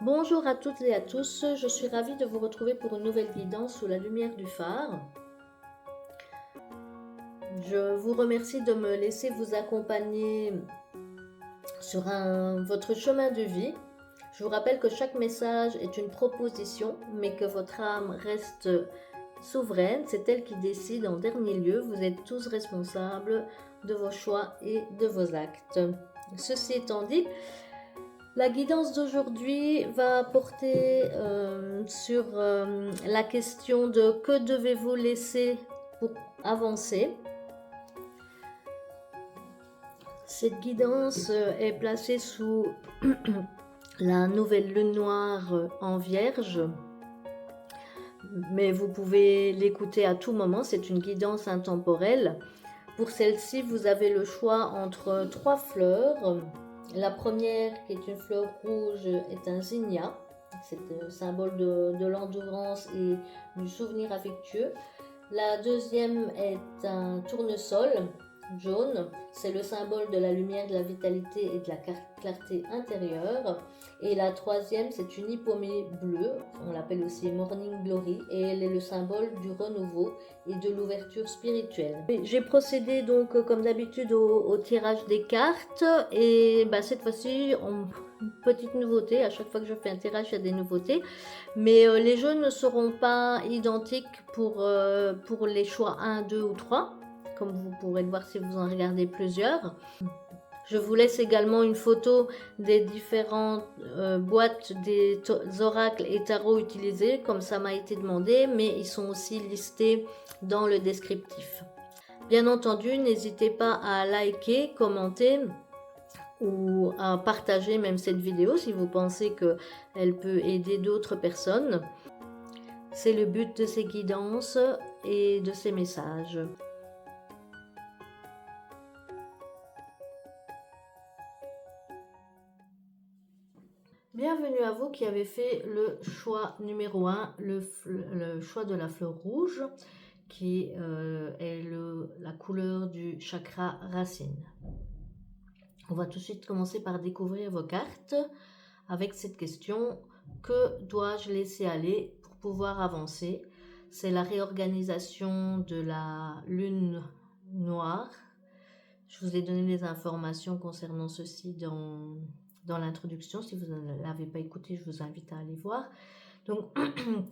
Bonjour à toutes et à tous, je suis ravie de vous retrouver pour une nouvelle guidance sous la lumière du phare. Je vous remercie de me laisser vous accompagner sur votre chemin de vie. Je vous rappelle que chaque message est une proposition, mais que votre âme reste souveraine, c'est elle qui décide en dernier lieu. Vous êtes tous responsables de vos choix et de vos actes. Ceci étant dit, la guidance d'aujourd'hui va porter sur la question de que devez-vous laisser pour avancer. Cette guidance est placée sous la nouvelle lune noire en Vierge, mais vous pouvez l'écouter à tout moment, c'est une guidance intemporelle. Pour celle-ci, vous avez le choix entre trois fleurs. La première, qui est une fleur rouge, est un zinnia. C'est le symbole de l'endurance et du souvenir affectueux. La deuxième est un tournesol jaune. C'est le symbole de la lumière, de la vitalité et de la clarté intérieure. Et la troisième, c'est une hippomée bleue. On l'appelle aussi Morning Glory. Et elle est le symbole du renouveau et de l'ouverture spirituelle. J'ai procédé donc comme d'habitude au tirage des cartes. Et cette fois-ci, une petite nouveauté. À chaque fois que je fais un tirage, il y a des nouveautés. Mais les jeux ne seront pas identiques pour les choix 1, 2 ou 3, comme vous pourrez le voir si vous en regardez plusieurs. Je vous laisse également une photo des différentes boîtes des oracles et tarots utilisés, comme ça m'a été demandé, mais ils sont aussi listés dans le descriptif. Bien entendu, n'hésitez pas à liker, commenter ou à partager même cette vidéo si vous pensez qu'elle peut aider d'autres personnes. C'est le but de ces guidances et de ces messages. Bienvenue à vous qui avez fait le choix numéro 1, le choix de la fleur rouge, qui est la couleur du chakra racine. On va tout de suite commencer par découvrir vos cartes avec cette question: que dois-je laisser aller pour pouvoir avancer? C'est la réorganisation de la lune noire. Je vous ai donné les informations concernant ceci dans l'introduction. Si vous ne l'avez pas écouté, je vous invite à aller voir. Donc,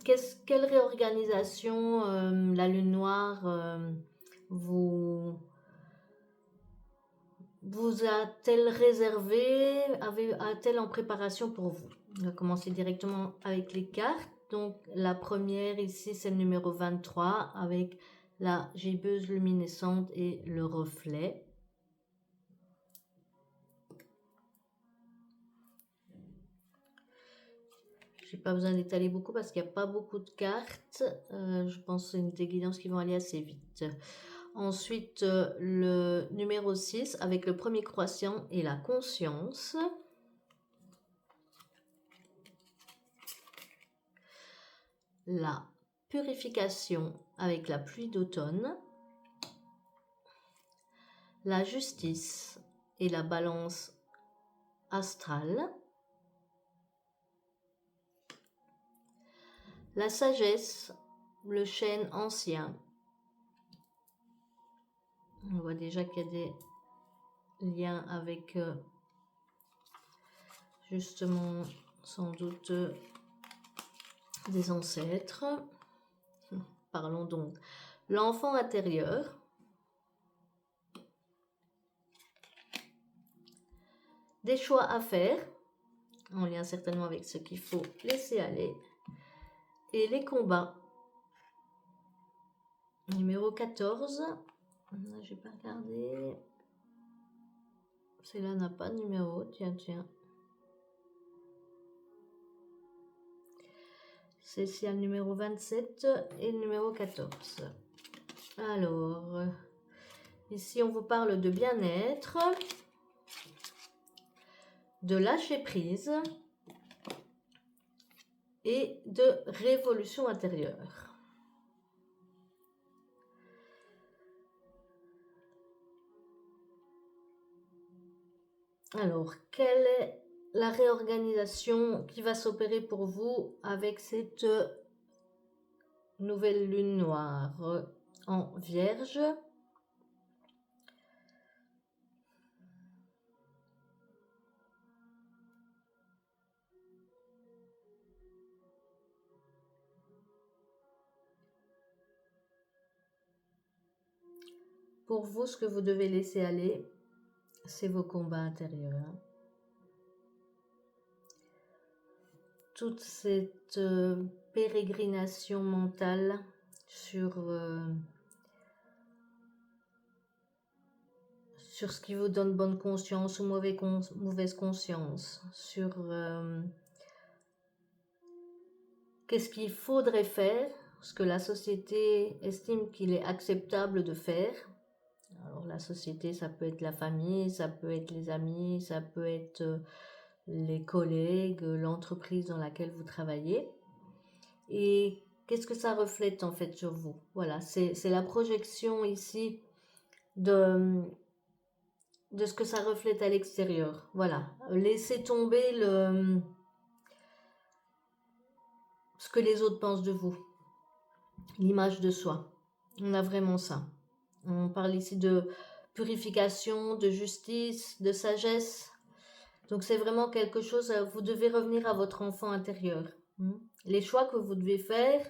quelle réorganisation la lune noire vous a-t-elle réservé, a-t-elle en préparation pour vous? On va commencer directement avec les cartes. Donc la première ici, c'est le numéro 23 avec la gibbeuse luminescente et le reflet. J'ai pas besoin d'étaler beaucoup parce qu'il n'y a pas beaucoup de cartes. Je pense que c'est une des guidances qui vont aller assez vite. Ensuite, le numéro 6 avec le premier croissant et la conscience. La purification avec la pluie d'automne. La justice et la balance astrale. La sagesse, le chêne ancien. On voit déjà qu'il y a des liens avec justement sans doute des ancêtres. Parlons donc l'enfant intérieur. Des choix à faire, en lien certainement avec ce qu'il faut laisser aller. Et les combats. Numéro 14. Je vais pas regarder. Celle-là n'a pas de numéro. Tiens. Celle-ci a le numéro 27 et le numéro 14. Alors, ici on vous parle de bien-être, de lâcher prise et de révolution intérieure. Alors, quelle est la réorganisation qui va s'opérer pour vous avec cette nouvelle lune noire en Vierge. Pour vous, ce que vous devez laisser aller, c'est vos combats intérieurs. Toute cette pérégrination mentale sur ce qui vous donne bonne conscience ou mauvaise conscience, sur qu'est-ce qu'il faudrait faire, ce que la société estime qu'il est acceptable de faire. Alors la société, ça peut être la famille, ça peut être les amis, ça peut être les collègues, l'entreprise dans laquelle vous travaillez. Et qu'est-ce que ça reflète en fait sur vous? Voilà, c'est la projection ici de ce que ça reflète à l'extérieur. Voilà, laissez tomber ce que les autres pensent de vous, l'image de soi. On a vraiment ça. On parle ici de purification, de justice, de sagesse. Donc c'est vraiment quelque chose, vous devez revenir à votre enfant intérieur. Les choix que vous devez faire,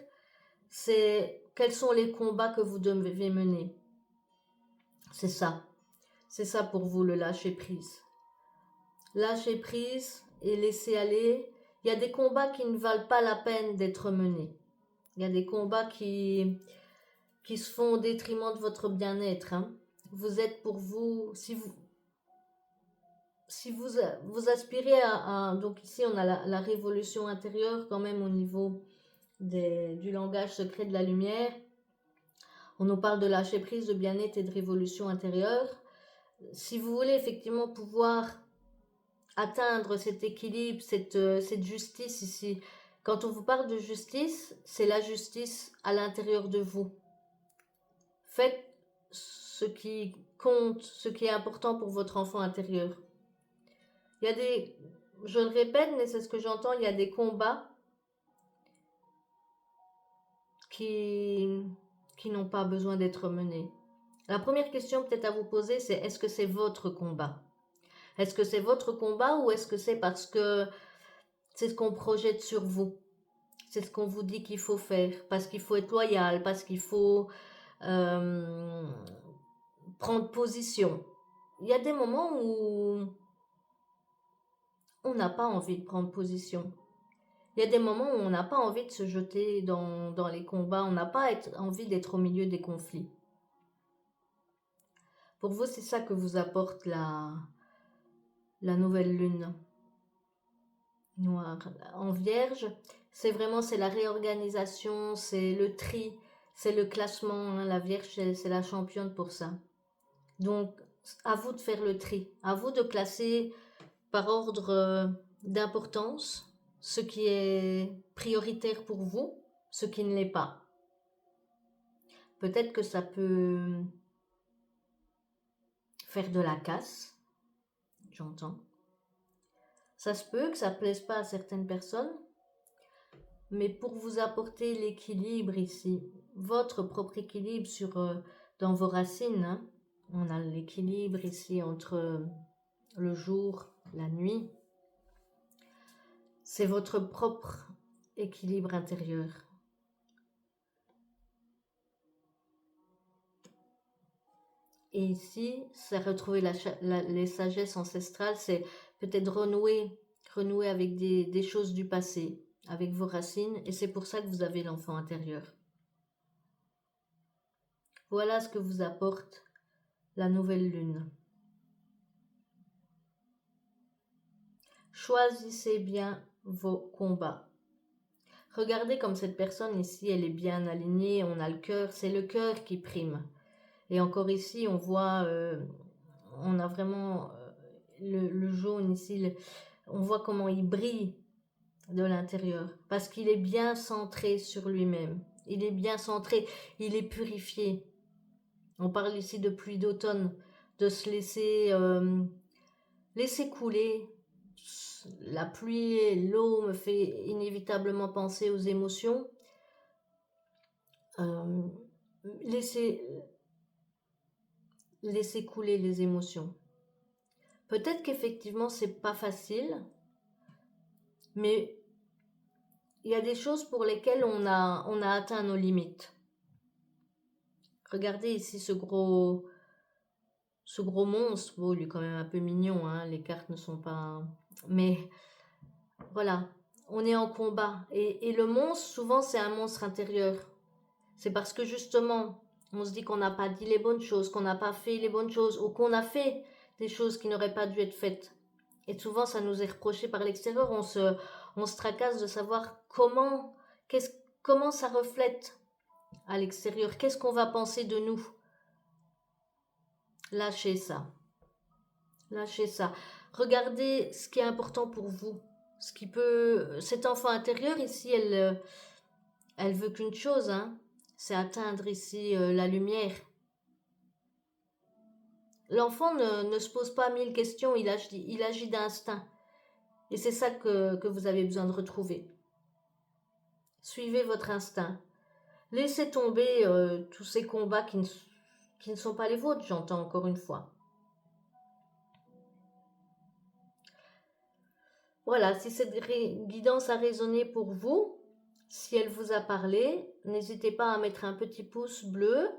c'est quels sont les combats que vous devez mener. C'est ça. C'est ça pour vous le lâcher prise. Lâcher prise et laisser aller. Il y a des combats qui ne valent pas la peine d'être menés. Il y a des combats qui se font au détriment de votre bien-être. Vous êtes pour vous, si vous aspirez donc ici on a la révolution intérieure quand même au niveau du langage secret de la lumière. On nous parle de lâcher prise, de bien-être et de révolution intérieure. Si vous voulez effectivement pouvoir atteindre cet équilibre, cette justice ici, quand on vous parle de justice, c'est la justice à l'intérieur de vous. Faites ce qui compte, ce qui est important pour votre enfant intérieur. Il y a je le répète, mais c'est ce que j'entends, il y a des combats qui n'ont pas besoin d'être menés. La première question peut-être à vous poser, c'est est-ce que c'est votre combat? Est-ce que c'est votre combat ou est-ce que c'est parce que c'est ce qu'on projette sur vous? C'est ce qu'on vous dit qu'il faut faire, parce qu'il faut être loyal, parce qu'il faut prendre position. Il y a des moments où on n'a pas envie de prendre position. Il y a des moments où on n'a pas envie de se jeter dans les combats, on n'a pas envie d'être au milieu des conflits. Pour vous, c'est ça que vous apporte la nouvelle lune noire. En Vierge, c'est la réorganisation, c'est le tri, c'est le classement. La Vierge, c'est la championne pour ça. Donc, à vous de faire le tri, à vous de classer par ordre d'importance ce qui est prioritaire pour vous, ce qui ne l'est pas. Peut-être que ça peut faire de la casse, j'entends. Ça se peut que ça ne plaise pas à certaines personnes, mais pour vous apporter l'équilibre ici, votre propre équilibre dans vos racines, on a l'équilibre ici entre le jour, la nuit. C'est votre propre équilibre intérieur. Et ici, c'est retrouver les sagesses ancestrales, c'est peut-être renouer avec des choses du passé, avec vos racines, et c'est pour ça que vous avez l'enfant intérieur. Voilà ce que vous apporte la nouvelle lune. Choisissez bien vos combats. Regardez comme cette personne ici, elle est bien alignée, on a le cœur, c'est le cœur qui prime. Et encore ici, on voit, on a vraiment le jaune ici, on voit comment il brille de l'intérieur, parce qu'il est bien centré sur lui-même. Il est bien centré, il est purifié. On parle ici de pluie d'automne, de se laisser couler la pluie et l'eau me fait inévitablement penser aux émotions. Laissez couler les émotions. Peut-être qu'effectivement c'est pas facile, mais il y a des choses pour lesquelles on a atteint nos limites. Regardez ici ce gros monstre. Bon, il est quand même un peu mignon, hein, les cartes ne sont pas... Mais voilà, on est en combat. Et le monstre, souvent, c'est un monstre intérieur. C'est parce que justement, on se dit qu'on n'a pas dit les bonnes choses, qu'on n'a pas fait les bonnes choses, ou qu'on a fait des choses qui n'auraient pas dû être faites. Et souvent, ça nous est reproché par l'extérieur. On se tracasse de savoir comment ça reflète à l'extérieur. Qu'est-ce qu'on va penser de nous? Lâchez ça. Lâchez ça. Regardez ce qui est important pour vous. Ce qui peut... Cet enfant intérieur ici, elle veut qu'une chose, hein, c'est atteindre ici la lumière. L'enfant ne se pose pas 1000 questions, il agit d'instinct. Et c'est ça que vous avez besoin de retrouver. Suivez votre instinct. Laissez tomber tous ces combats qui ne sont pas les vôtres, j'entends encore une fois. Voilà, si cette guidance a résonné pour vous, si elle vous a parlé, n'hésitez pas à mettre un petit pouce bleu,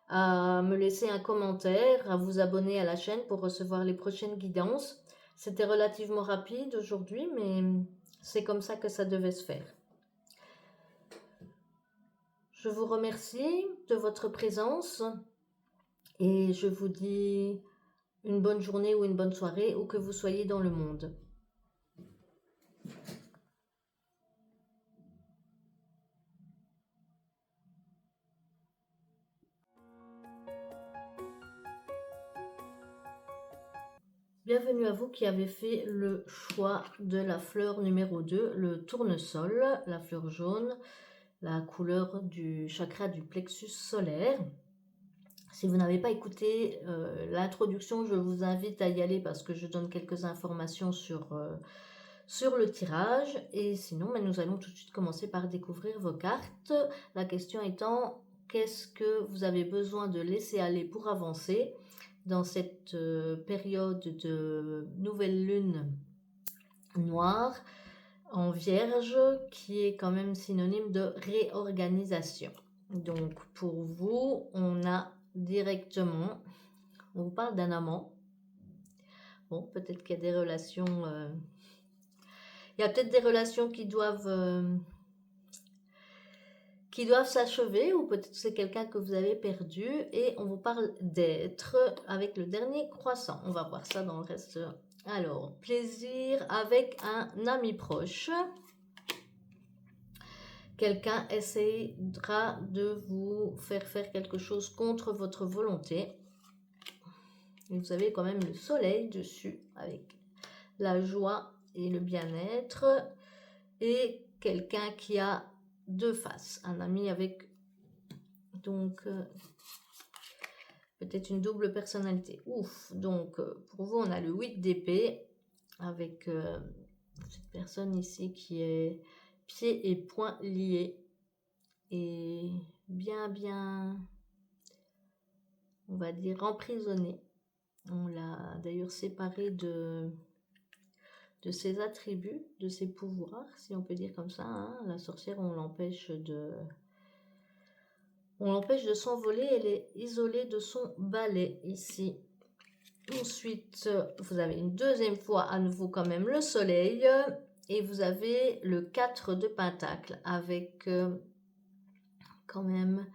à me laisser un commentaire, à vous abonner à la chaîne pour recevoir les prochaines guidances. C'était relativement rapide aujourd'hui, mais c'est comme ça que ça devait se faire. Je vous remercie de votre présence et je vous dis une bonne journée ou une bonne soirée où que vous soyez dans le monde. Bienvenue à vous qui avez fait le choix de la fleur numéro 2, le tournesol, la fleur jaune, la couleur du chakra du plexus solaire. Si vous n'avez pas écouté l'introduction, je vous invite à y aller parce que je donne quelques informations sur le tirage. Et sinon, nous allons tout de suite commencer par découvrir vos cartes. La question étant, qu'est-ce que vous avez besoin de laisser aller pour avancer dans cette période de nouvelle lune noire en Vierge, qui est quand même synonyme de réorganisation. Donc pour vous, on a directement, on vous parle d'un amant. Bon, peut-être qu'il y a des relations, il y a peut-être des relations qui doivent s'achever, ou peut-être c'est quelqu'un que vous avez perdu, et on vous parle d'être avec le dernier croissant. On va voir ça dans le reste. Alors, plaisir avec un ami proche. Quelqu'un essayera de vous faire quelque chose contre votre volonté. Et vous avez quand même le soleil dessus, avec la joie et le bien-être. Et quelqu'un qui a deux faces, un ami avec donc peut-être une double personnalité. Ouf, donc pour vous on a le 8 d'épée avec cette personne ici qui est pieds et poings liés et bien on va dire emprisonné. On l'a d'ailleurs séparé de ses attributs, de ses pouvoirs, si on peut dire comme ça, hein. La sorcière, on l'empêche de s'envoler, elle est isolée de son balai ici. Ensuite, vous avez une deuxième fois à nouveau quand même le soleil et vous avez le 4 de pentacle avec quand même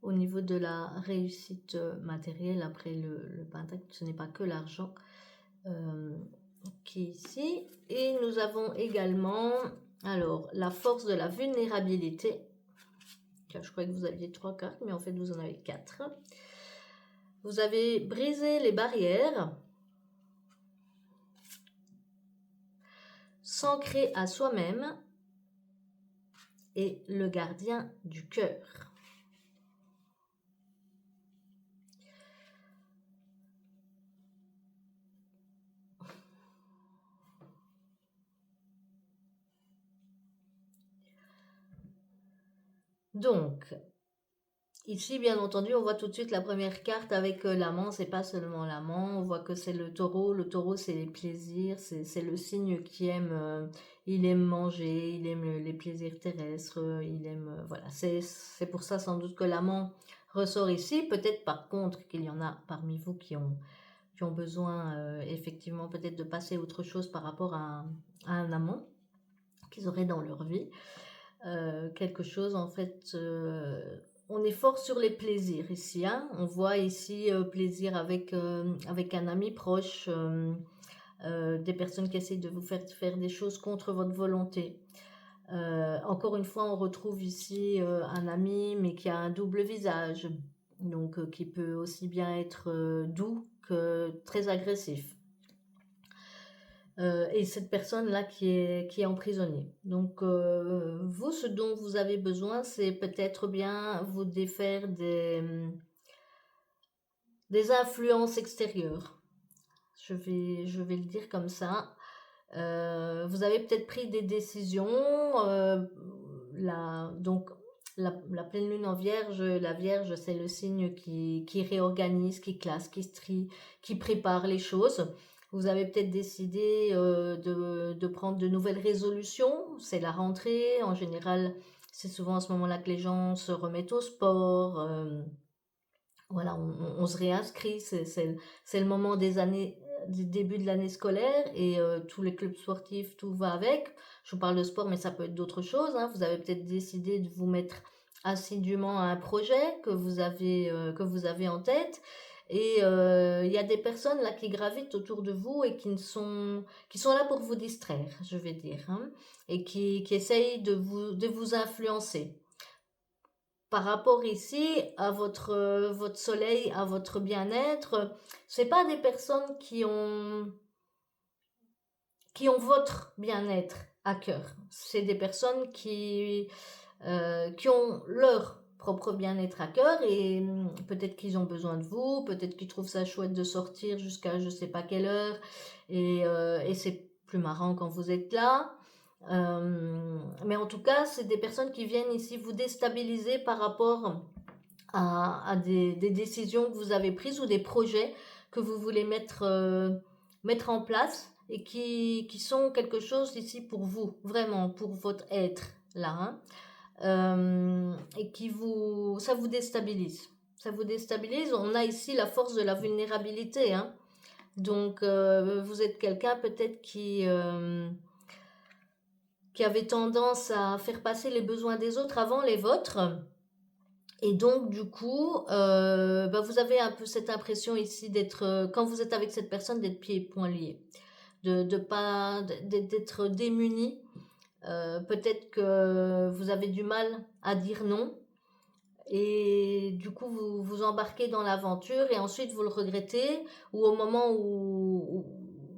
au niveau de la réussite matérielle. Après le pentacle, ce n'est pas que l'argent qui est ici. Et nous avons également alors la force de la vulnérabilité. Je croyais que vous aviez 3 cartes, mais en fait vous en avez 4. Vous avez brisé les barrières, s'ancrer à soi-même et le gardien du cœur. Donc, ici, bien entendu, on voit tout de suite la première carte avec l'amant. C'est pas seulement l'amant, on voit que c'est le taureau. Le taureau, c'est les plaisirs, c'est le signe qui aime, il aime manger, il aime les plaisirs terrestres, il aime, voilà. C'est pour ça sans doute que l'amant ressort ici. Peut-être par contre qu'il y en a parmi vous qui ont besoin effectivement peut-être de passer à autre chose par rapport à un amant qu'ils auraient dans leur vie. Quelque chose en fait, on est fort sur les plaisirs ici, hein. On voit ici plaisir avec un ami proche, des personnes qui essayent de vous faire des choses contre votre volonté. Encore une fois, on retrouve ici un ami, mais qui a un double visage, donc qui peut aussi bien être doux que très agressif. Et cette personne-là qui est emprisonnée. Donc, vous, ce dont vous avez besoin, c'est peut-être bien vous défaire des influences extérieures. Je vais le dire comme ça. Vous avez peut-être pris des décisions. Donc, la pleine lune en vierge, la vierge, c'est le signe qui réorganise, qui classe, qui trie, qui prépare les choses. Vous avez peut-être décidé de prendre de nouvelles résolutions. C'est la rentrée. En général, c'est souvent à ce moment-là que les gens se remettent au sport. Voilà, on se réinscrit. C'est le moment du début de l'année scolaire et tous les clubs sportifs, tout va avec. Je vous parle de sport, mais ça peut être d'autres choses, hein. Vous avez peut-être décidé de vous mettre assidûment à un projet que vous avez en tête. Et il y a des personnes là qui gravitent autour de vous et qui sont là pour vous distraire, je vais dire, hein, et qui essayent de vous influencer. Par rapport ici à votre soleil, à votre bien-être, c'est pas des personnes qui ont votre bien-être à cœur. C'est des personnes qui ont leur propre bien-être à cœur et peut-être qu'ils ont besoin de vous, peut-être qu'ils trouvent ça chouette de sortir jusqu'à je sais pas quelle heure et c'est plus marrant quand vous êtes là. Mais en tout cas, c'est des personnes qui viennent ici vous déstabiliser par rapport à des décisions que vous avez prises ou des projets que vous voulez mettre en place et qui sont quelque chose ici pour vous, vraiment, pour votre être, là, hein. Et ça vous déstabilise. Ça vous déstabilise. On a ici la force de la vulnérabilité, hein. Donc, vous êtes quelqu'un peut-être qui avait tendance à faire passer les besoins des autres avant les vôtres. Et donc, du coup, vous avez un peu cette impression ici d'être, quand vous êtes avec cette personne, d'être pieds et poings liés, d'être démuni. Peut-être que vous avez du mal à dire non. Et du coup, vous vous embarquez dans l'aventure et ensuite vous le regrettez. Ou au moment où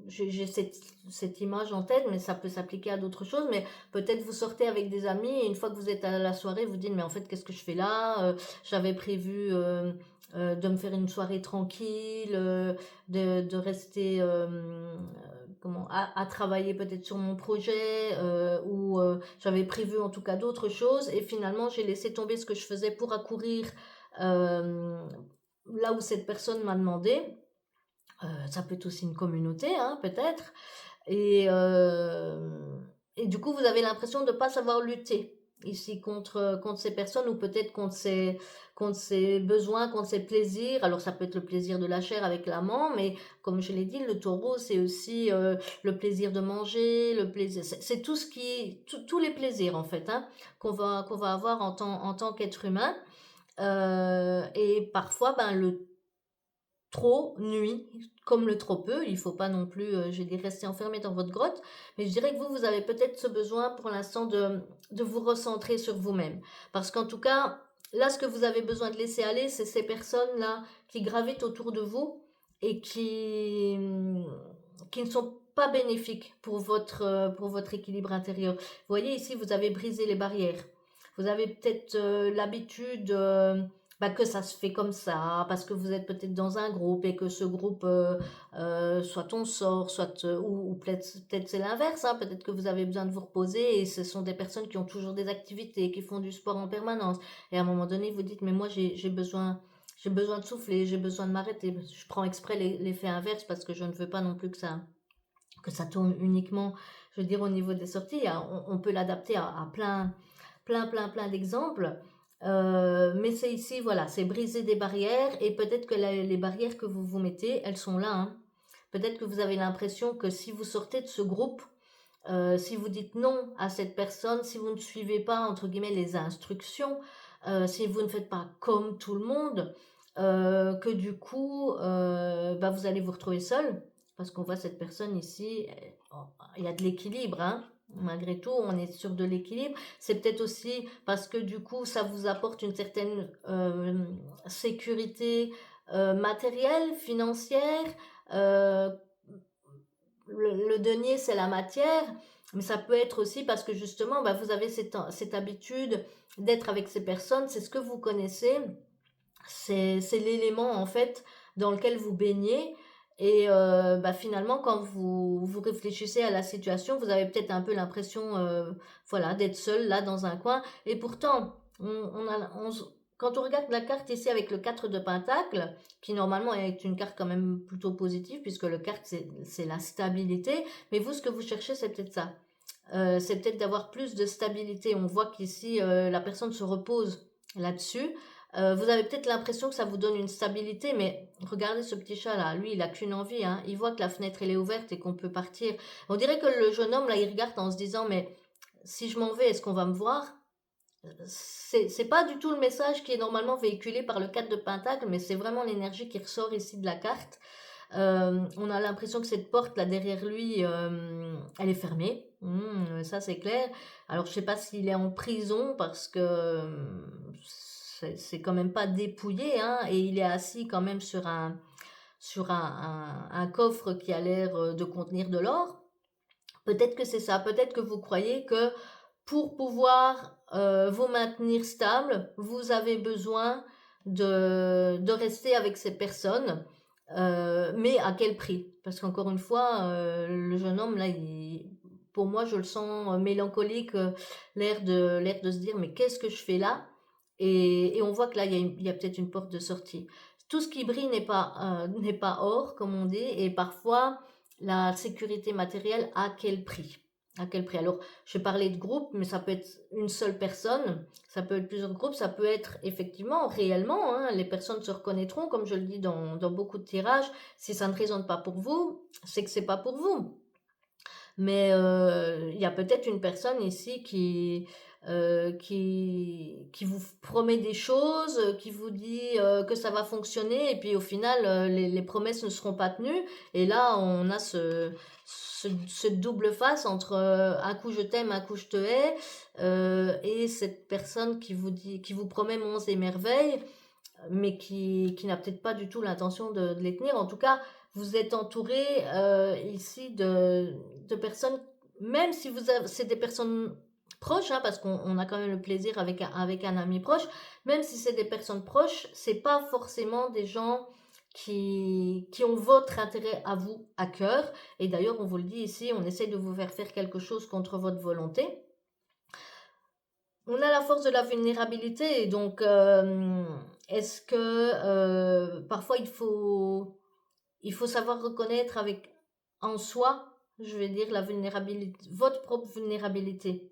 j'ai cette image en tête, mais ça peut s'appliquer à d'autres choses. Mais peut-être vous sortez avec des amis et une fois que vous êtes à la soirée, vous dites, mais en fait, qu'est-ce que je fais là? J'avais prévu de me faire une soirée tranquille, de rester à travailler peut-être sur mon projet ou j'avais prévu en tout cas d'autres choses et finalement j'ai laissé tomber ce que je faisais pour accourir là où cette personne m'a demandé. Ça peut être aussi une communauté, hein, peut-être. Et, et du coup, vous avez l'impression de ne pas savoir lutter ici contre ces personnes ou peut-être contre ses besoins, contre ses plaisirs. Alors, ça peut être le plaisir de la chair avec l'amant, mais comme je l'ai dit, le taureau, c'est aussi le plaisir de manger, le plaisir. C'est tout ce tous les plaisirs, en fait, hein, qu'on va avoir en tant qu'être humain. Et parfois, le trop nuit, comme le trop peu. Il faut pas non plus, je vais dire, rester enfermé dans votre grotte. Mais je dirais que vous avez peut-être ce besoin pour l'instant de vous recentrer sur vous-même. Parce qu'en tout cas, là, ce que vous avez besoin de laisser aller, c'est ces personnes-là qui gravitent autour de vous et qui ne sont pas bénéfiques pour votre équilibre intérieur. Vous voyez, ici, vous avez brisé les barrières. Vous avez peut-être l'habitude bah, que ça se fait comme ça, parce que vous êtes peut-être dans un groupe et que ce groupe, soit on sort, soit, ou peut-être c'est l'inverse, hein, peut-être que vous avez besoin de vous reposer et ce sont des personnes qui ont toujours des activités, qui font du sport en permanence. Et à un moment donné, vous dites, mais moi j'ai besoin de souffler, j'ai besoin de m'arrêter. Je prends exprès l'effet inverse parce que je ne veux pas non plus que ça tourne uniquement, je veux dire, au niveau des sorties. Hein. On peut l'adapter à plein d'exemples. Mais c'est ici, voilà, c'est briser des barrières et peut-être que les barrières que vous vous mettez, elles sont là. Hein. Peut-être que vous avez l'impression que si vous sortez de ce groupe, si vous dites non à cette personne, si vous ne suivez pas, entre guillemets, les instructions, si vous ne faites pas comme tout le monde, que du coup, bah, vous allez vous retrouver seul, parce qu'on voit cette personne ici, il y a de l'équilibre, hein. Malgré tout, on est sur de l'équilibre. C'est peut-être aussi parce que du coup, ça vous apporte une certaine sécurité matérielle, financière. Euh, le denier, c'est la matière, mais ça peut être aussi parce que justement, bah, vous avez cette habitude d'être avec ces personnes, c'est ce que vous connaissez, c'est l'élément en fait dans lequel vous baignez. Et bah, finalement, quand vous réfléchissez à la situation, vous avez peut-être un peu l'impression voilà, d'être seul là dans un coin. Et pourtant, quand on regarde la carte ici avec le 4 de Pentacle, qui normalement est une carte quand même plutôt positive, puisque le 4 c'est la stabilité, mais vous, ce que vous cherchez, c'est peut-être ça. C'est peut-être d'avoir plus de stabilité. On voit qu'ici, la personne se repose là-dessus. Vous avez peut-être l'impression que ça vous donne une stabilité, mais regardez ce petit chat là, lui il a qu'une envie, hein. Il voit que la fenêtre elle est ouverte et qu'on peut partir. On dirait que le jeune homme là il regarde en se disant mais si je m'en vais est-ce qu'on va me voir? C'est pas du tout le message qui est normalement véhiculé par le 4 de Pentacle, mais c'est vraiment l'énergie qui ressort ici de la carte. On a l'impression que cette porte là derrière lui, elle est fermée. Ça c'est clair. Alors je sais pas s'il est en prison parce que c'est quand même pas dépouillé, hein, et il est assis quand même sur un coffre qui a l'air de contenir de l'or. Peut-être que c'est ça. Peut-être que vous croyez que pour pouvoir vous maintenir stable, vous avez besoin de rester avec ces personnes. Mais à quel prix? Parce qu'encore une fois, le jeune homme, là, pour moi, je le sens mélancolique, l'air de se dire, mais qu'est-ce que je fais là? Et on voit que là, il y a peut-être une porte de sortie. Tout ce qui brille n'est pas or, comme on dit, et parfois, la sécurité matérielle, à quel prix? À quel prix? Alors, je parlais de groupe, mais ça peut être une seule personne, ça peut être plusieurs groupes, ça peut être effectivement, réellement, hein, les personnes se reconnaîtront, comme je le dis dans beaucoup de tirages. Si ça ne résonne pas pour vous, c'est que c'est pas pour vous. Mais il y a peut-être une personne ici qui vous promet des choses, qui vous dit que ça va fonctionner, et puis au final, les promesses ne seront pas tenues. Et là, on a ce double face entre un coup je t'aime, un coup je te hais, et cette personne qui vous promet monts et merveilles, mais qui n'a peut-être pas du tout l'intention de les tenir. En tout cas, vous êtes entouré ici de personnes, même si c'est des personnes proches, hein, parce qu'on a quand même le plaisir avec un ami proche, même si c'est des personnes proches, c'est pas forcément des gens qui ont votre intérêt à vous à cœur. Et d'ailleurs, on vous le dit ici, on essaie de vous faire quelque chose contre votre volonté. On a la force de la vulnérabilité, et donc est-ce que parfois il faut savoir reconnaître avec en soi, je vais dire la vulnérabilité, votre propre vulnérabilité.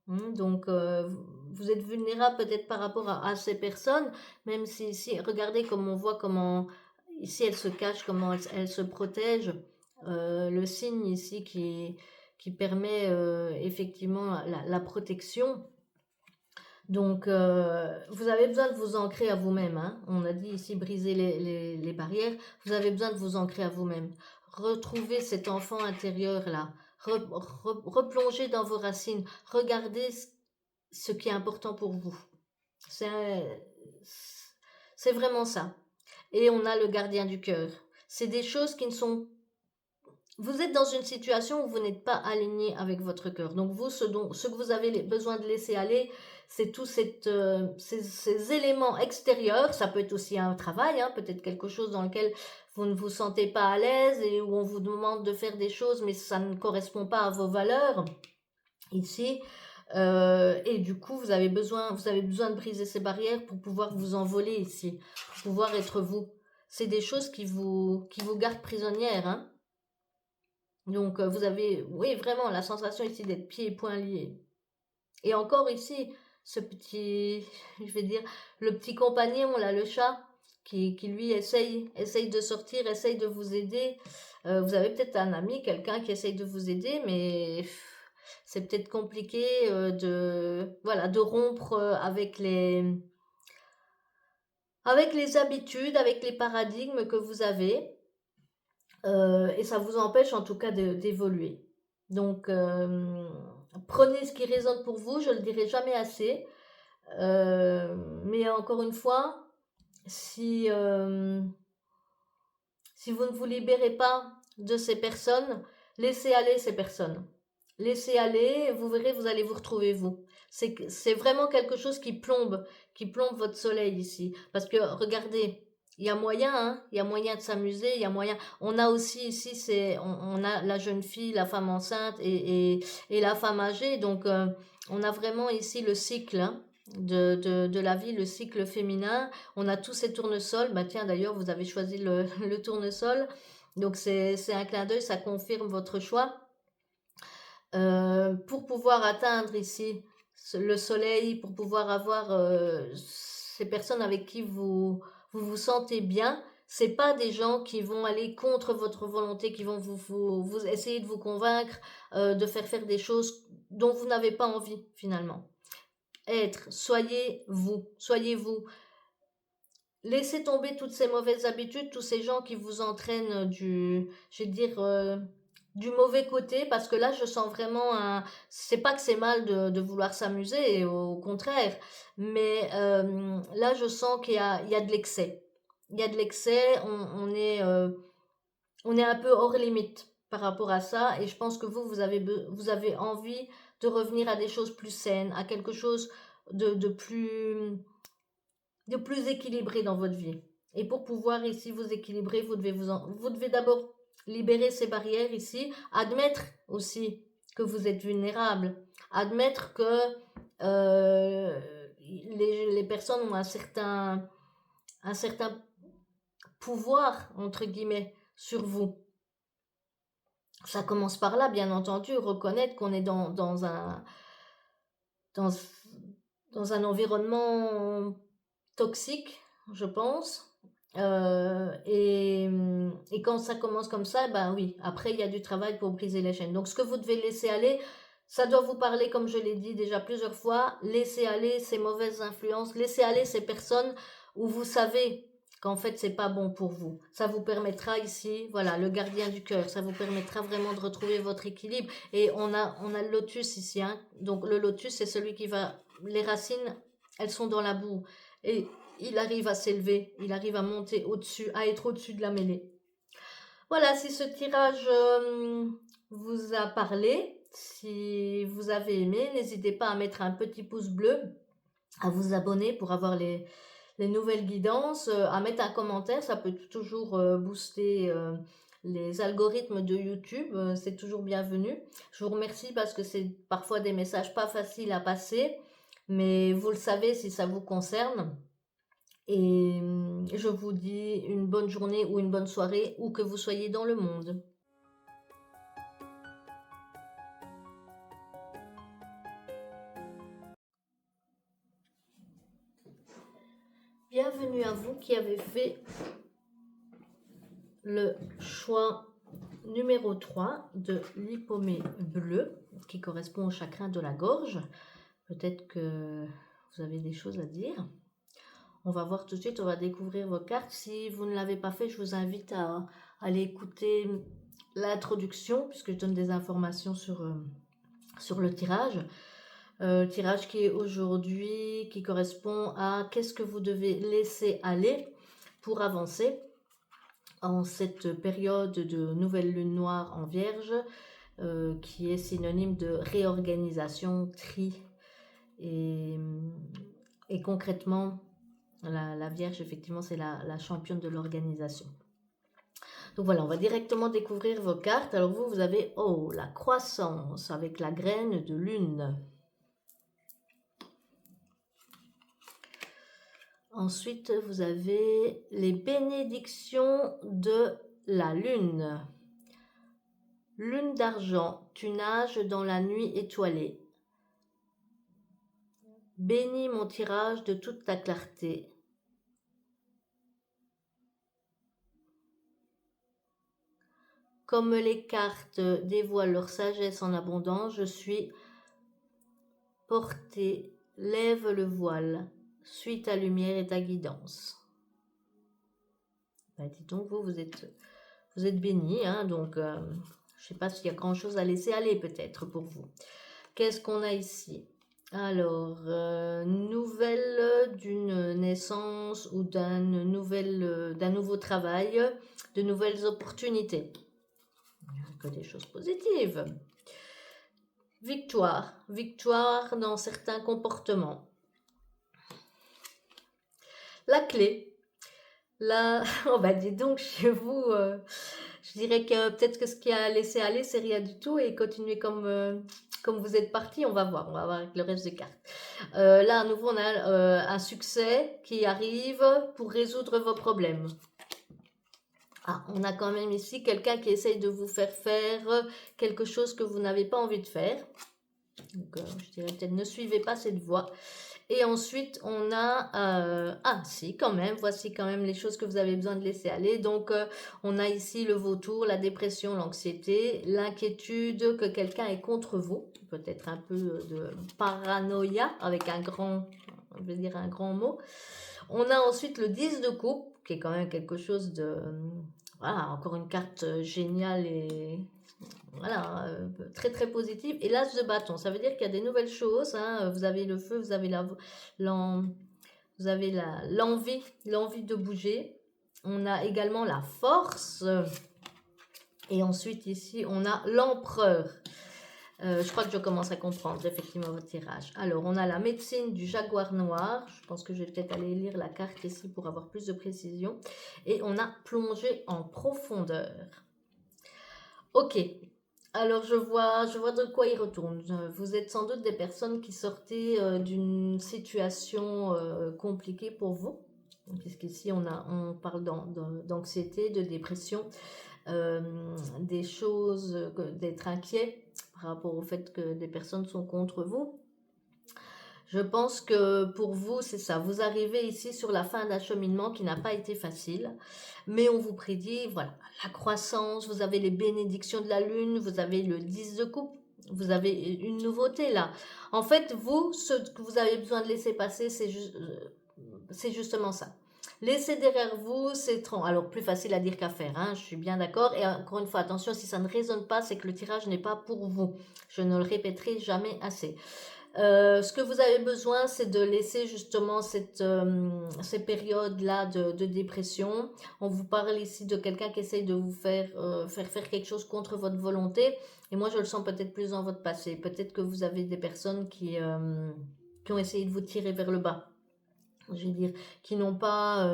Donc vous êtes vulnérable peut-être par rapport à ces personnes, même si ici, regardez comme on voit comment ici elle se cache, comment elle se protège. Le signe ici qui permet effectivement la protection. Donc, vous avez besoin de vous ancrer à vous-même. Hein. On a dit ici briser les barrières. Vous avez besoin de vous ancrer à vous-même. Retrouver cet enfant intérieur-là. Replonger dans vos racines. Regardez ce qui est important pour vous. C'est c'est vraiment ça. Et on a le gardien du cœur. C'est des choses qui ne sont vous êtes dans une situation où vous n'êtes pas aligné avec votre cœur. Donc vous, ce que vous avez besoin de laisser aller, c'est tous ces éléments extérieurs. Ça peut être aussi un travail, hein, peut-être quelque chose dans lequel vous ne vous sentez pas à l'aise et où on vous demande de faire des choses, mais ça ne correspond pas à vos valeurs ici. Et du coup, vous avez besoin de briser ces barrières pour pouvoir vous envoler ici, pour pouvoir être vous. C'est des choses qui vous gardent prisonnière, hein. Donc, vous avez, oui, vraiment la sensation ici d'être pieds et poings liés. Et encore ici, ce petit, je vais dire, le petit compagnon, là, le chat, qui lui essaye de sortir, essaye de vous aider. Vous avez peut-être un ami, quelqu'un qui essaye de vous aider, mais c'est peut-être compliqué voilà, de rompre avec les habitudes, avec les paradigmes que vous avez. Et ça vous empêche en tout cas d'évoluer. Donc, prenez ce qui résonne pour vous, je ne le dirai jamais assez. Mais encore une fois, si, si vous ne vous libérez pas de ces personnes, laissez aller ces personnes. Laissez aller, vous verrez, vous allez vous retrouver vous. C'est vraiment quelque chose qui plombe votre soleil ici. Parce que regardez, il y a moyen, hein, il y a moyen de s'amuser, il y a moyen. On a aussi ici, on a la jeune fille, la femme enceinte et la femme âgée. Donc, on a vraiment ici le cycle, hein, de la vie, le cycle féminin. On a tous ces tournesols. Bah tiens, d'ailleurs, vous avez choisi le tournesol. Donc, c'est un clin d'œil, ça confirme votre choix. Pour pouvoir atteindre ici le soleil, pour pouvoir avoir ces personnes avec qui vous sentez bien, c'est pas des gens qui vont aller contre votre volonté, qui vont vous essayer de vous convaincre de faire des choses dont vous n'avez pas envie finalement. Soyez vous, soyez vous. Laissez tomber toutes ces mauvaises habitudes, tous ces gens qui vous entraînent je vais dire, du mauvais côté, parce que là, je sens vraiment c'est pas que c'est mal de vouloir s'amuser, au contraire, mais là, je sens il y a de l'excès. Il y a de l'excès, on est un peu hors limite par rapport à ça, et je pense que vous avez envie de revenir à des choses plus saines, à quelque chose de plus équilibré dans votre vie. Et pour pouvoir ici vous équilibrer, vous devez d'abord libérer ces barrières ici, admettre aussi que vous êtes vulnérable, admettre que les personnes ont un certain pouvoir, entre guillemets, sur vous. Ça commence par là, bien entendu, reconnaître qu'on est dans dans, dans un environnement toxique, je pense. Et quand ça commence comme ça, ben oui, après il y a du travail pour briser les chaînes. Donc ce que vous devez laisser aller, ça doit vous parler, comme je l'ai dit déjà plusieurs fois, laissez aller ces mauvaises influences, laissez aller ces personnes où vous savez qu'en fait c'est pas bon pour vous. Ça vous permettra ici, voilà, le gardien du cœur, ça vous permettra vraiment de retrouver votre équilibre. Et on a le lotus ici, hein. Donc le lotus c'est celui qui va, les racines, elles sont dans la boue. Et il arrive à s'élever, il arrive à monter au-dessus, à être au-dessus de la mêlée. Voilà, si ce tirage vous a parlé, si vous avez aimé, n'hésitez pas à mettre un petit pouce bleu, à vous abonner pour avoir les nouvelles guidances, à mettre un commentaire, ça peut toujours booster les algorithmes de YouTube, c'est toujours bienvenu. Je vous remercie parce que c'est parfois des messages pas faciles à passer, mais vous le savez si ça vous concerne. Et je vous dis une bonne journée ou une bonne soirée, où que vous soyez dans le monde. Bienvenue à vous qui avez fait le choix numéro 3 de l'hypomée bleu, qui correspond au chakra de la gorge. Peut-être que vous avez des choses à dire. On va voir tout de suite, on va découvrir vos cartes. Si vous ne l'avez pas fait, je vous invite à aller écouter l'introduction, puisque je donne des informations sur le tirage. Tirage qui est aujourd'hui, qui correspond à qu'est-ce que vous devez laisser aller pour avancer. en cette période de nouvelle lune noire en Vierge, qui est synonyme de réorganisation, tri. Et concrètement, la Vierge, effectivement, c'est la championne de l'organisation. Donc voilà, on va directement découvrir vos cartes. Alors vous avez, oh, la croissance avec la graine de lune. Ensuite, vous avez les bénédictions de la lune. Lune d'argent, tu nages dans la nuit étoilée. Bénis mon tirage de toute ta clarté. Comme les cartes dévoilent leur sagesse en abondance, je suis portée, lève le voile, suis ta lumière et ta guidance. Ben, dis donc, vous êtes bénis, hein, donc je ne sais pas s'il y a grand chose à laisser aller peut-être pour vous. Qu'est-ce qu'on a ici? Alors, nouvelle d'une naissance ou d'un nouveau travail, de nouvelles opportunités. Que des choses positives. Victoire dans certains comportements. La clé. Là, on va dire donc chez vous, je dirais que peut-être que ce qui a laissé aller, c'est rien du tout et continuer comme vous êtes parti, on va voir avec le reste des cartes. Là, à nouveau, on a un succès qui arrive pour résoudre vos problèmes. Ah, on a quand même ici quelqu'un qui essaye de vous faire quelque chose que vous n'avez pas envie de faire. Donc, je dirais peut-être ne suivez pas cette voie. Et ensuite, on a... si, quand même, voici quand même les choses que vous avez besoin de laisser aller. Donc, on a ici le vautour, la dépression, l'anxiété, l'inquiétude que quelqu'un est contre vous. Peut-être un peu de paranoïa avec un grand mot. On a ensuite le 10 de coupe, qui est quand même quelque chose de... Voilà, encore une carte géniale et... Voilà, très très positive. Et l'as de bâton, ça veut dire qu'il y a des nouvelles choses. Hein. Vous avez le feu, vous avez l'envie de bouger. On a également la force. Et ensuite ici, on a l'empereur. Je crois que je commence à comprendre effectivement votre tirage. Alors, on a la médecine du jaguar noir. Je pense que je vais peut-être aller lire la carte ici pour avoir plus de précision. Et on a plongé en profondeur. Ok. Alors, je vois de quoi il retourne. Vous êtes sans doute des personnes qui sortaient d'une situation compliquée pour vous. Puisqu'ici, on parle d'anxiété, de dépression, des choses, d'être inquiet par rapport au fait que des personnes sont contre vous. Je pense que pour vous, c'est ça. Vous arrivez ici sur la fin d'un cheminement qui n'a pas été facile. Mais on vous prédit, voilà, la croissance, vous avez les bénédictions de la lune, vous avez le 10 de coupe, vous avez une nouveauté là. En fait, vous, ce que vous avez besoin de laisser passer, c'est justement ça. Laissez derrière vous, alors plus facile à dire qu'à faire, hein, je suis bien d'accord. Et encore une fois, attention, si ça ne résonne pas, c'est que le tirage n'est pas pour vous. Je ne le répéterai jamais assez. Ce que vous avez besoin, c'est de laisser justement ces périodes-là de dépression. On vous parle ici de quelqu'un qui essaye de vous faire quelque chose contre votre volonté. Et moi, je le sens peut-être plus dans votre passé. Peut-être que vous avez des personnes qui ont essayé de vous tirer vers le bas. Je veux dire, qui n'ont pas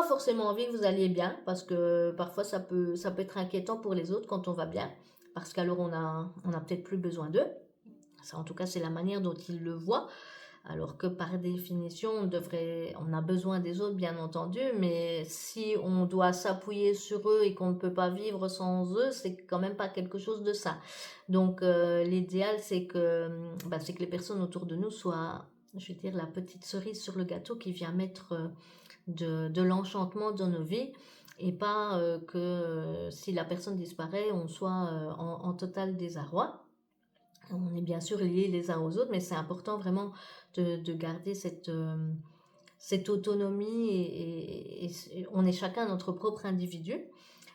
forcément envie que vous alliez bien, parce que parfois ça peut être inquiétant pour les autres quand on va bien, parce qu'alors on a peut-être plus besoin d'eux. Ça, en tout cas, c'est la manière dont ils le voient. Alors que par définition, on a besoin des autres, bien entendu, mais si on doit s'appuyer sur eux et qu'on ne peut pas vivre sans eux, c'est quand même pas quelque chose de ça. Donc, l'idéal, c'est que les personnes autour de nous soient, je veux dire, la petite cerise sur le gâteau qui vient mettre de l'enchantement dans nos vies, et pas que si la personne disparaît, on soit en total désarroi. On est bien sûr liés les uns aux autres, mais c'est important vraiment de garder cette autonomie et on est chacun notre propre individu.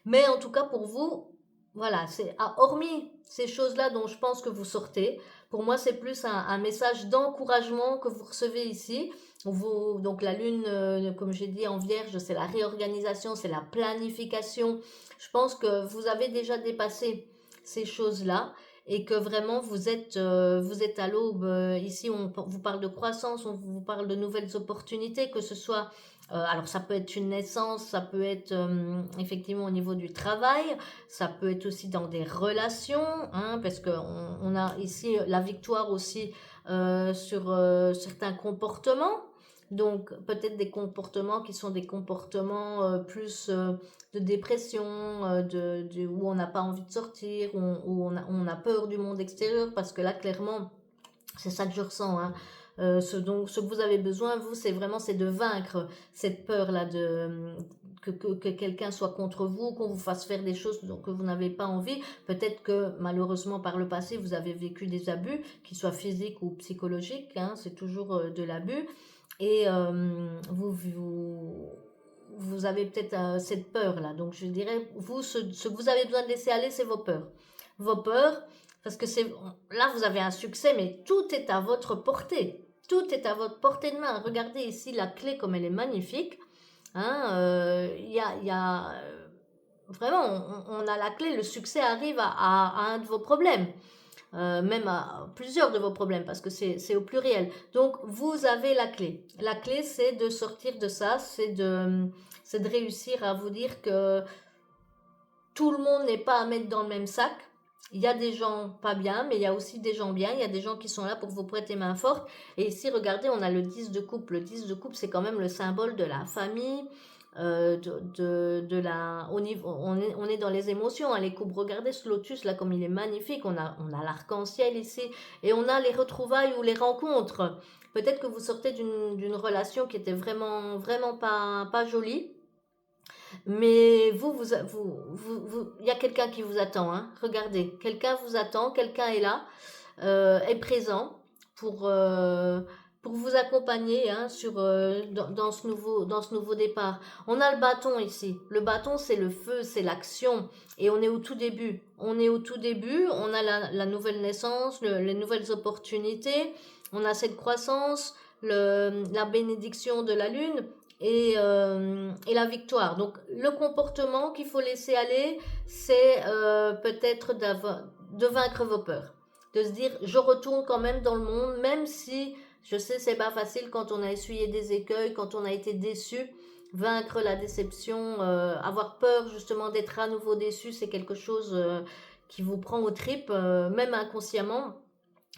Mais en tout cas, pour vous, voilà, hormis ces choses-là dont je pense que vous sortez, pour moi c'est plus un message d'encouragement que vous recevez ici. Donc la lune, comme j'ai dit en vierge, c'est la réorganisation, c'est la planification. Je pense que vous avez déjà dépassé ces choses-là et que vraiment vous êtes à l'aube. Ici, on vous parle de croissance, on vous parle de nouvelles opportunités, que ce soit alors ça peut être une naissance, ça peut être effectivement au niveau du travail, ça peut être aussi dans des relations, hein, parce qu'on a ici la victoire aussi sur certains comportements. Donc peut-être des comportements qui sont des comportements plus de dépression, où on n'a pas envie de sortir, où on a peur du monde extérieur, parce que là clairement c'est ça que je ressens, hein. Ce que vous avez besoin, vous, c'est de vaincre cette peur-là que quelqu'un soit contre vous, qu'on vous fasse faire des choses que vous n'avez pas envie. Peut-être que malheureusement par le passé, vous avez vécu des abus, qu'ils soient physiques ou psychologiques, hein, c'est toujours de l'abus. Et vous avez peut-être cette peur-là. Donc je dirais, vous, ce que vous avez besoin de laisser aller, c'est vos peurs. Vos peurs, parce que là, vous avez un succès, mais tout est à votre portée. Tout est à votre portée de main. Regardez ici la clé comme elle est magnifique. Hein, vraiment, on a la clé. Le succès arrive à un de vos problèmes. Même à plusieurs de vos problèmes, parce que c'est au pluriel. Donc, vous avez la clé. La clé, c'est de sortir de ça, c'est de réussir à vous dire que tout le monde n'est pas à mettre dans le même sac. Il y a des gens pas bien, mais il y a aussi des gens bien. Il y a des gens qui sont là pour vous prêter main forte. Et ici, regardez, on a le 10 de coupe. Le 10 de coupe, c'est quand même le symbole de la famille, on est dans les émotions, hein, les coupes. Regardez ce lotus là, comme il est magnifique. On a l'arc-en-ciel ici. Et on a les retrouvailles ou les rencontres. Peut-être que vous sortez d'une relation qui était vraiment, vraiment pas jolie. Mais il y a quelqu'un qui vous attend, hein. Regardez, quelqu'un vous attend, quelqu'un est là, est présent pour, euh, pour vous accompagner, hein, dans ce nouveau départ. On a le bâton ici. Le bâton, c'est le feu, c'est l'action. Et on est au tout début. On est au tout début, on a la nouvelle naissance, les nouvelles opportunités, on a cette croissance, la bénédiction de la lune et la victoire. Donc le comportement qu'il faut laisser aller, c'est peut-être de vaincre vos peurs, de se dire je retourne quand même dans le monde, même si je sais c'est pas facile quand on a essuyé des écueils, quand on a été déçu. Vaincre la déception, avoir peur justement d'être à nouveau déçu, c'est quelque chose qui vous prend aux tripes, même inconsciemment.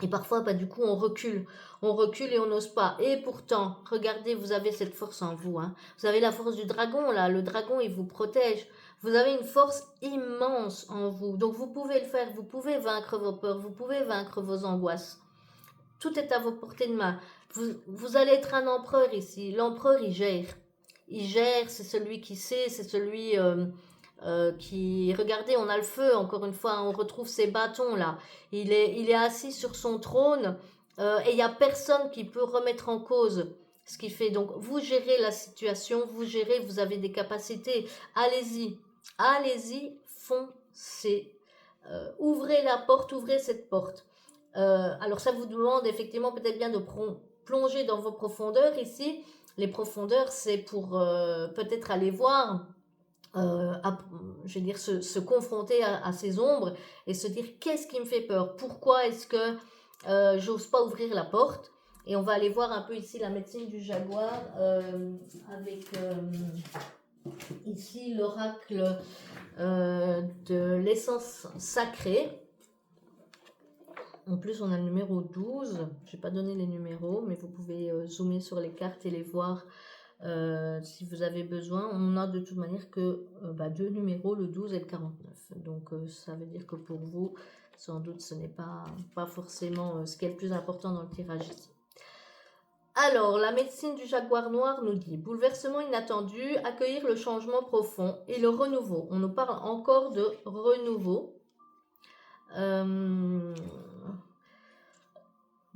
Et parfois, bah, du coup, on recule et on n'ose pas. Et pourtant, regardez, vous avez cette force en vous, hein. Vous avez la force du dragon, là. Le dragon, il vous protège. Vous avez une force immense en vous. Donc, vous pouvez le faire. Vous pouvez vaincre vos peurs. Vous pouvez vaincre vos angoisses. Tout est à vos portées de main. Vous allez être un empereur ici. L'empereur, il gère. Il gère, c'est celui qui sait, c'est celui qui... Regardez, on a le feu, encore une fois, on retrouve ses bâtons là. Il est assis sur son trône et il n'y a personne qui peut remettre en cause ce qu'il fait. Donc, vous gérez la situation, vous gérez, vous avez des capacités. Allez-y, allez-y, foncez. Ouvrez la porte, ouvrez cette porte. Alors, ça vous demande effectivement peut-être bien de plonger dans vos profondeurs ici. Les profondeurs, c'est pour peut-être aller voir je veux dire, se confronter à ces ombres et se dire qu'est-ce qui me fait peur, pourquoi est-ce que j'ose pas ouvrir la porte. Et on va aller voir un peu ici la médecine du jaguar avec ici l'oracle de l'essence sacrée. En plus, on a le numéro 12. Je n'ai pas donné les numéros, mais vous pouvez zoomer sur les cartes et les voir si vous avez besoin. On a de toute manière que deux numéros, le 12 et le 49. Donc, ça veut dire que pour vous, sans doute, ce n'est pas forcément ce qui est le plus important dans le tirage ici. Alors, la médecine du jaguar noir nous dit bouleversement inattendu, accueillir le changement profond et le renouveau. On nous parle encore de renouveau.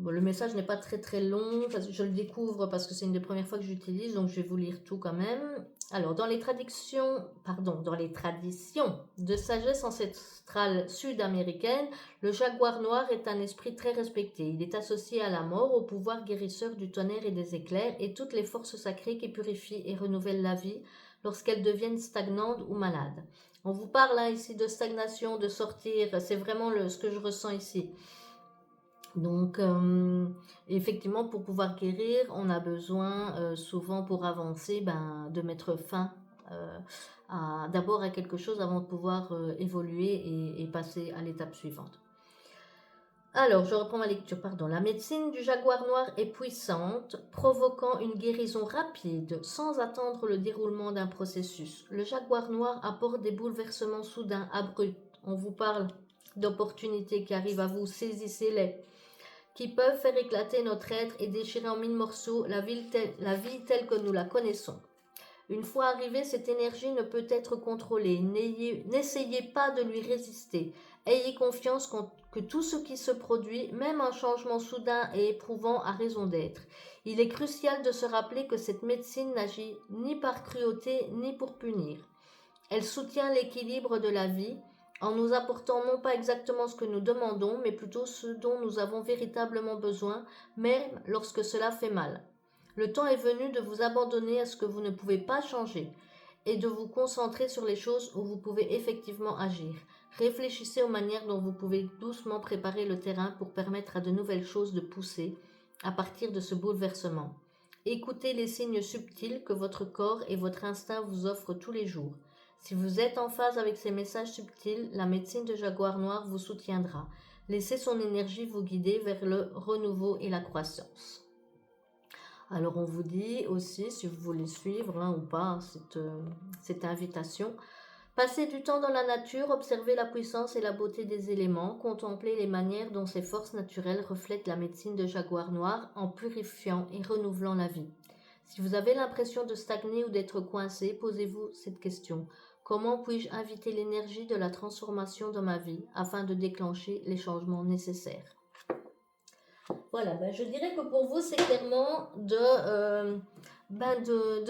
bon, le message n'est pas très long, parce que je le découvre parce que c'est une des premières fois que j'utilise, donc je vais vous lire tout quand même. Alors, dans les traditions de sagesse ancestrale sud-américaine, le jaguar noir est un esprit très respecté. Il est associé à la mort, au pouvoir guérisseur du tonnerre et des éclairs, et toutes les forces sacrées qui purifient et renouvellent la vie lorsqu'elles deviennent stagnantes ou malades. On vous parle là, ici de stagnation, de sortir, c'est vraiment ce que je ressens ici. Donc, effectivement, pour pouvoir guérir, on a besoin, souvent pour avancer, de mettre fin d'abord à quelque chose avant de pouvoir évoluer et passer à l'étape suivante. Alors, je reprends ma lecture, pardon. La médecine du jaguar noir est puissante, provoquant une guérison rapide sans attendre le déroulement d'un processus. Le jaguar noir apporte des bouleversements soudains, abrupts. On vous parle d'opportunités qui arrivent à vous, saisissez-les, qui peuvent faire éclater notre être et déchirer en mille morceaux la vie telle que nous la connaissons. Une fois arrivée, cette énergie ne peut être contrôlée. N'essayez pas de lui résister. Ayez confiance que tout ce qui se produit, même un changement soudain et éprouvant, a raison d'être. Il est crucial de se rappeler que cette médecine n'agit ni par cruauté ni pour punir. Elle soutient l'équilibre de la vie, en nous apportant non pas exactement ce que nous demandons, mais plutôt ce dont nous avons véritablement besoin, même lorsque cela fait mal. Le temps est venu de vous abandonner à ce que vous ne pouvez pas changer et de vous concentrer sur les choses où vous pouvez effectivement agir. Réfléchissez aux manières dont vous pouvez doucement préparer le terrain pour permettre à de nouvelles choses de pousser à partir de ce bouleversement. Écoutez les signes subtils que votre corps et votre instinct vous offrent tous les jours. Si vous êtes en phase avec ces messages subtils, la médecine de Jaguar Noir vous soutiendra. Laissez son énergie vous guider vers le renouveau et la croissance. Alors on vous dit aussi, si vous voulez suivre ou pas cette invitation, passez du temps dans la nature, observez la puissance et la beauté des éléments, contemplez les manières dont ces forces naturelles reflètent la médecine de Jaguar Noir en purifiant et renouvelant la vie. Si vous avez l'impression de stagner ou d'être coincé, posez-vous cette question. Comment puis-je inviter l'énergie de la transformation dans ma vie afin de déclencher les changements nécessaires? Voilà, je dirais que pour vous, c'est clairement de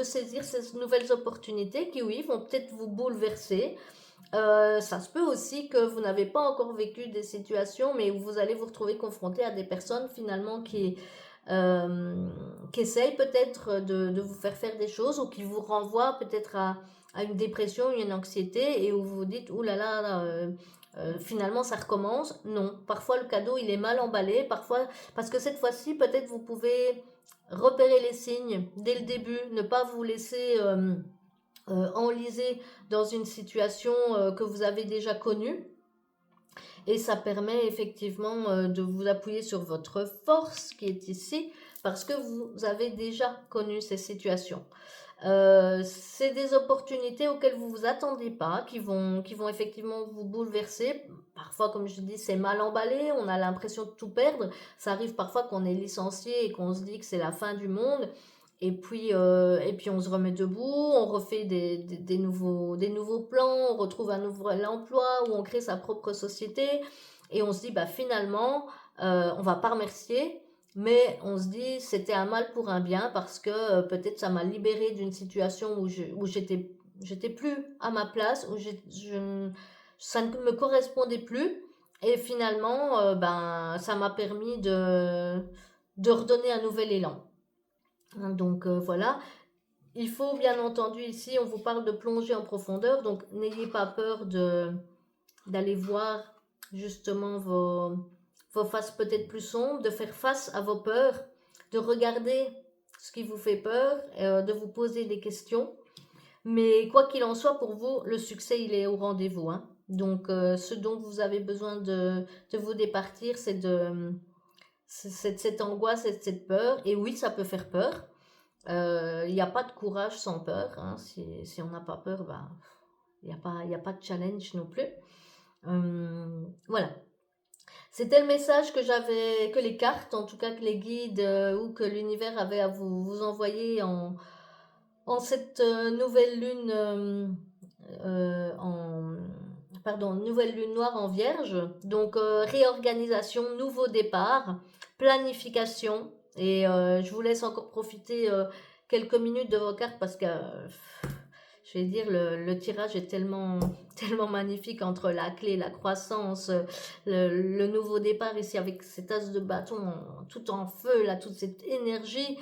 saisir ces nouvelles opportunités qui, oui, vont peut-être vous bouleverser. Ça se peut aussi que vous n'avez pas encore vécu des situations, mais où vous allez vous retrouver confronté à des personnes finalement qui essayent peut-être de vous faire des choses ou qui vous renvoient peut-être à une dépression, une anxiété et où vous vous dites, ouh là là, finalement ça recommence. Non, parfois le cadeau il est mal emballé, parfois parce que cette fois-ci peut-être vous pouvez repérer les signes dès le début, ne pas vous laisser enliser dans une situation que vous avez déjà connue. Et ça permet effectivement de vous appuyer sur votre force qui est ici parce que vous avez déjà connu ces situations. C'est des opportunités auxquelles vous vous attendez pas, qui vont effectivement vous bouleverser. Parfois, comme je dis, c'est mal emballé, on a l'impression de tout perdre. Ça arrive parfois qu'on est licencié et qu'on se dit que c'est la fin du monde. Et puis on se remet debout, on refait des nouveaux plans, on retrouve un nouvel emploi ou on crée sa propre société. Et on se dit, finalement, on va pas remercier. Mais on se dit, c'était un mal pour un bien parce que peut-être ça m'a libéré d'une situation où j'étais plus à ma place, où ça ne me correspondait plus. Et finalement, ça m'a permis de redonner un nouvel élan. Donc voilà. Il faut bien entendu ici, on vous parle de plonger en profondeur, donc n'ayez pas peur d'aller voir justement vos faces peut-être plus sombres, de faire face à vos peurs, de regarder ce qui vous fait peur, de vous poser des questions. Mais quoi qu'il en soit, pour vous, le succès, il est au rendez-vous. Donc, ce dont vous avez besoin de vous départir, c'est cette angoisse et cette peur. Et oui, ça peut faire peur. Il n'y a pas de courage sans peur. Si on n'a pas peur, il n'y a pas de challenge non plus. Voilà. C'était le message que les cartes, en tout cas que les guides ou que l'univers avait à vous envoyer en cette nouvelle lune pardon, nouvelle lune noire en Vierge. Donc réorganisation, nouveau départ, planification. Et je vous laisse encore profiter quelques minutes de vos cartes parce que je vais dire le tirage est tellement tellement magnifique entre la clé, la croissance, le nouveau départ ici avec cet as de bâton tout en feu, là, toute cette énergie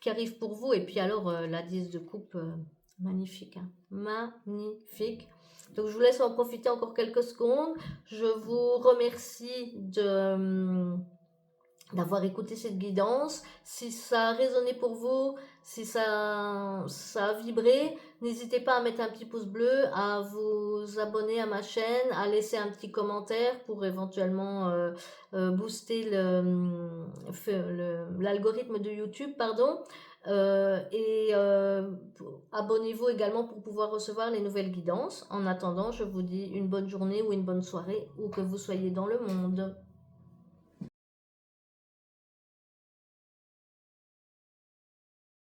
qui arrive pour vous. Et puis alors la 10 de coupe, magnifique, hein, magnifique. Donc je vous laisse en profiter encore quelques secondes. Je vous remercie d'avoir écouté cette guidance. Si ça a résonné pour vous, si ça a vibré, n'hésitez pas à mettre un petit pouce bleu, à vous abonner à ma chaîne, à laisser un petit commentaire pour éventuellement booster l'algorithme de YouTube, pardon. Abonnez-vous également pour pouvoir recevoir les nouvelles guidances. En attendant, je vous dis une bonne journée ou une bonne soirée, où que vous soyez dans le monde.